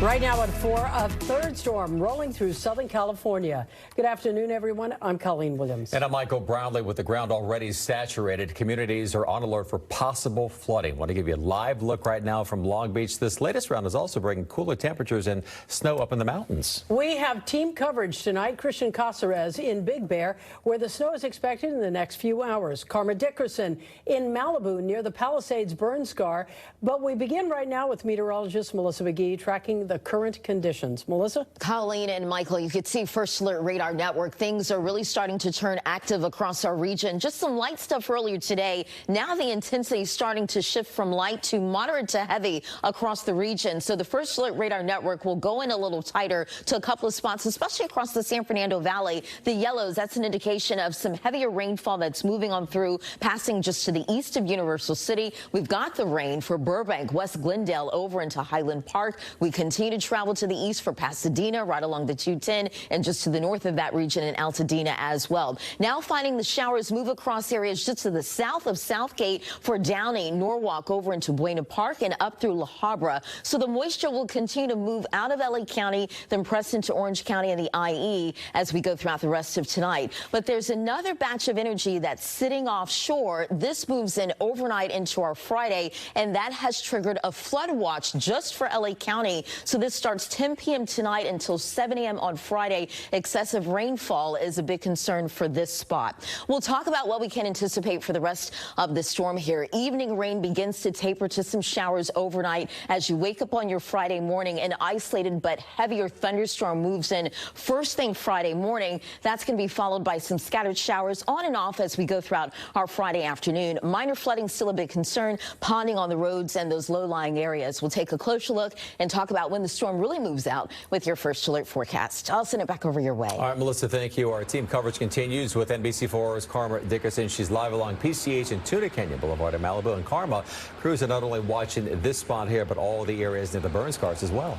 Right now at 4, a third storm rolling through Southern California. Good afternoon, everyone. I'm Colleen Williams. And I'm Michael Brownlee. With the ground already saturated, communities are on alert for possible flooding. Want to give you a live look right now from Long Beach. This latest round is also bringing cooler temperatures and snow up in the mountains. We have team coverage tonight. Christian Cázares in Big Bear, where the snow is expected in the next few hours. Karma Dickerson in Malibu near the Palisades burn scar. But we begin right now with meteorologist Melissa McGee tracking the current conditions. Melissa? Colleen and Michael, you could see First Alert Radar Network. Things are really starting to turn active across our region. Just some light stuff earlier today. Now the intensity is starting to shift from light to moderate to heavy across the region. So the First Alert Radar Network will go in a little tighter to a couple of spots, especially across the San Fernando Valley. The yellows, that's an indication of some heavier rainfall that's moving on through, passing just to the east of Universal City. We've got the rain for Burbank, West Glendale, over into Highland Park. We continue to travel to the east for Pasadena, right along the 210, and just to the north of that region in Altadena as well. Now finding the showers move across areas just to the south of Southgate for Downey, Norwalk, over into Buena Park and up through La Habra. So the moisture will continue to move out of LA County, then press into Orange County and the IE as we go throughout the rest of tonight. But there's another batch of energy that's sitting offshore. This moves in overnight into our Friday, and that has triggered a flood watch just for LA County. So this starts 10 p.m. tonight until 7 a.m. on Friday. Excessive rainfall is a big concern for this spot. We'll talk about what we can anticipate for the rest of the storm here. Evening rain begins to taper to some showers overnight as you wake up on your Friday morning. An isolated but heavier thunderstorm moves in first thing Friday morning. That's going to be followed by some scattered showers on and off as we go throughout our Friday afternoon. Minor flooding still a big concern, ponding on the roads and those low-lying areas. We'll take a closer look and talk about when the storm really moves out with your First Alert forecast. I'll send it back over your way. All right, Melissa, thank you. Our team coverage continues with NBC4's Karma Dickerson. She's live along PCH and Tuna Canyon Boulevard in Malibu. And Karma, crews are not only watching this spot here, but all the areas near the burn scars as well.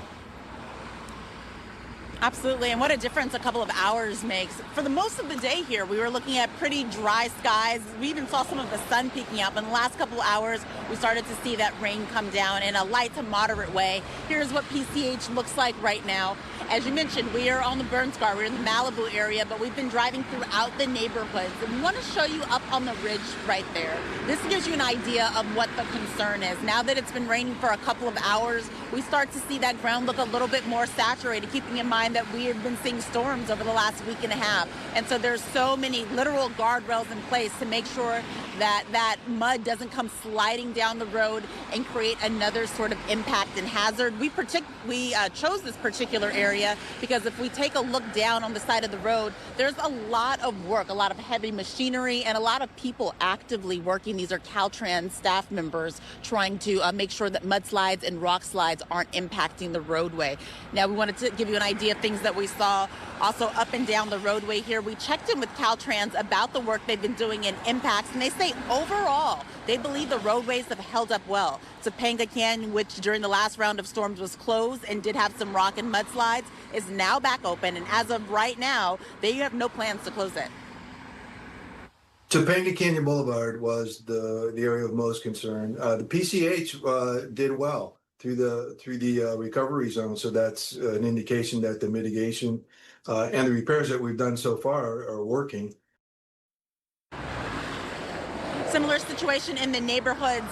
Absolutely, and what a difference a couple of hours makes. For the most of the day here, we were looking at pretty dry skies. We even saw some of the sun peeking out, but in the last couple of hours, we started to see that rain come down in a light to moderate way. Here's what PCH looks like right now. As you mentioned, we are on the burn scar. We're in the Malibu area, but we've been driving throughout the neighborhoods. And we want to show you up on the ridge right there. This gives you an idea of what the concern is. Now that it's been raining for a couple of hours, we start to see that ground look a little bit more saturated, keeping in mind that we have been seeing storms over the last week and a half. And so there's so many literal guardrails in place to make sure that that mud doesn't come sliding down the road and create another sort of impact and hazard. We chose this particular area because if we take a look down on the side of the road, there's a lot of work, a lot of heavy machinery, and a lot of people actively working. These are Caltrans staff members trying to make sure that mudslides and rock slides aren't impacting the roadway. Now, we wanted to give you an idea of things that we saw also up and down the roadway here. We checked in with Caltrans about the work they've been doing in impacts, and they say overall they believe the roadways have held up well. Topanga Canyon, which during the last round of storms was closed and did have some rock and mudslides, is now back open, and as of right now, they have no plans to close it. Topanga Canyon Boulevard was the area of most concern. The PCH did well through the recovery zone, so that's an indication that the mitigation and the repairs that we've done so far are working. Similar situation in the neighborhoods.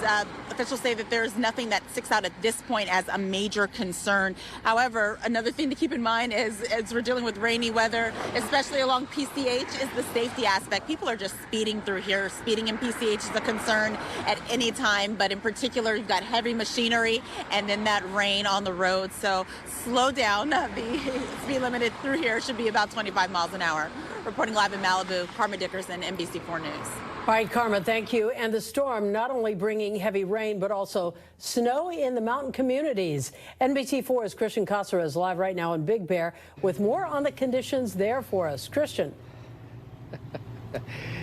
Officials say that there's nothing that sticks out at this point as a major concern. However, another thing to keep in mind is as we're dealing with rainy weather, especially along PCH, is the safety aspect. People are just speeding through here. Speeding in PCH is a concern at any time, but in particular, you've got heavy machinery and then that rain on the road. So slow down. The speed limit through here should be about 25 miles an hour. Reporting live in Malibu, Karma Dickerson, NBC4 News. All right, Karma, thank you. And the storm not only bringing heavy rain, but also snow in the mountain communities. NBC4's Christian Cázares live right now in Big Bear with more on the conditions there for us. Christian.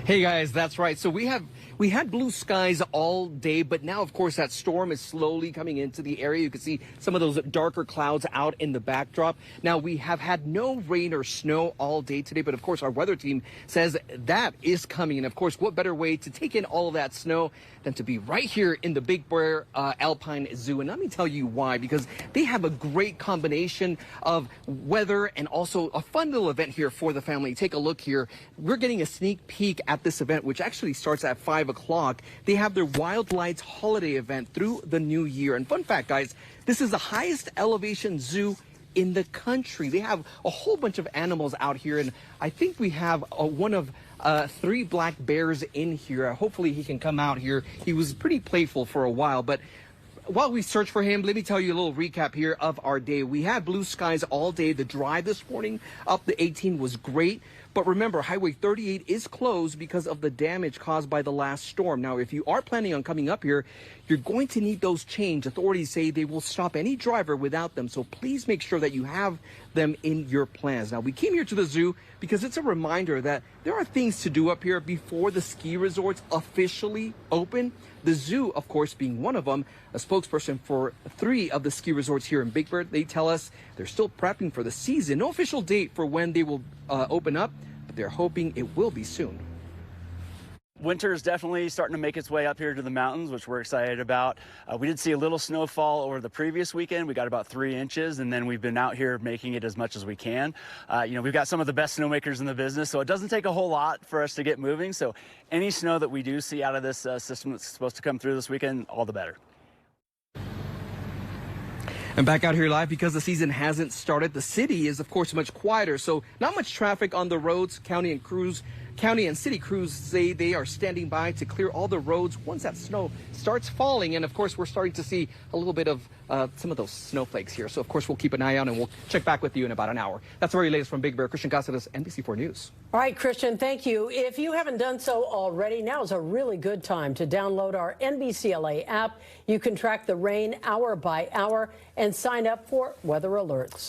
Hey guys, that's right. So we have we had blue skies all day, but now, of course, that storm is slowly coming into the area. You can see some of those darker clouds out in the backdrop. Now, we have had no rain or snow all day today, but of course, our weather team says that is coming. And of course, what better way to take in all of that snow than to be right here in the Big Bear Alpine Zoo? And let me tell you why, because they have a great combination of weather and also a fun little event here for the family. Take a look here. We're getting a sneak peek at this event, which actually starts at 5 o'clock. They have their Wild Lights holiday event through the new year. And fun fact, guys, this is the highest elevation zoo in the country. They have a whole bunch of animals out here, and I think we have one of 3 black bears in here. Hopefully he can come out here. He was pretty playful for a while, but while we search for him, let me tell you a little recap here of our day. We had blue skies all day. The drive this morning up the 18 was great. But remember, Highway 38 is closed because of the damage caused by the last storm. Now, if you are planning on coming up here, you're going to need those changed. Authorities say they will stop any driver without them. So please make sure that you have them in your plans. Now, we came here to the zoo because it's a reminder that there are things to do up here before the ski resorts officially open. The zoo, of course, being one of them. A spokesperson for 3 of the ski resorts here in Big Bear, they tell us they're still prepping for the season. No official date for when they will open up, but they're hoping it will be soon. Winter is definitely starting to make its way up here to the mountains, which we're excited about. We did see a little snowfall over the previous weekend. We got about 3 inches, and then we've been out here making it as much as we can. We've got some of the best snowmakers in the business, so it doesn't take a whole lot for us to get moving. So any snow that we do see out of this system that's supposed to come through this weekend, all the better. And back out here live, because the season hasn't started, the city is, of course, much quieter. So not much traffic on the roads. County and city crews say they are standing by to clear all the roads once that snow starts falling. And of course, we're starting to see a little bit of some of those snowflakes here. So of course, we'll keep an eye out and we'll check back with you in about an hour. That's the very latest from Big Bear. Christian Cázares, NBC4 News. All right, Christian, thank you. If you haven't done so already, now is a really good time to download our NBCLA app. You can track the rain hour by hour and sign up for weather alerts.